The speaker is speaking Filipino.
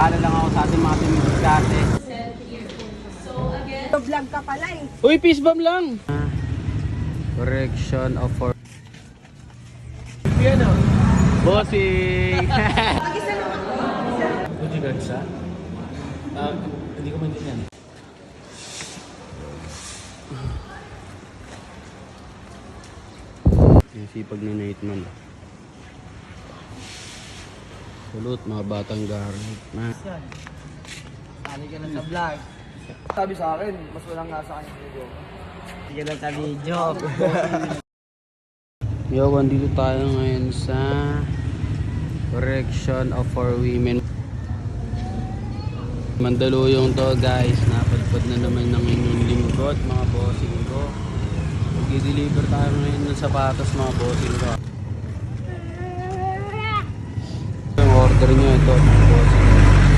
Ano lang ako sa ating mga tinidiskarte. Vlog ka pala eh. Uy, peace bomb lang! Correction of for... Piano. Bossing! Would you guys sa? Hindi ko maintindihan. Yung sipag na Nateman. Salute mga batang garlic. Sali ka na sa vlog. Sabi sa akin, mas walang nga sa kanya video. Hindi ka lang sa video. Yo, andito tayo ngayon sa correction of for women. Mandaluyong to guys, napadpad na naman ng inyong lingkod mga bossing ko. Mag-deliver tayo ngayon ng sapatos mga bossing ko. Yung order nyo ito mga bossing.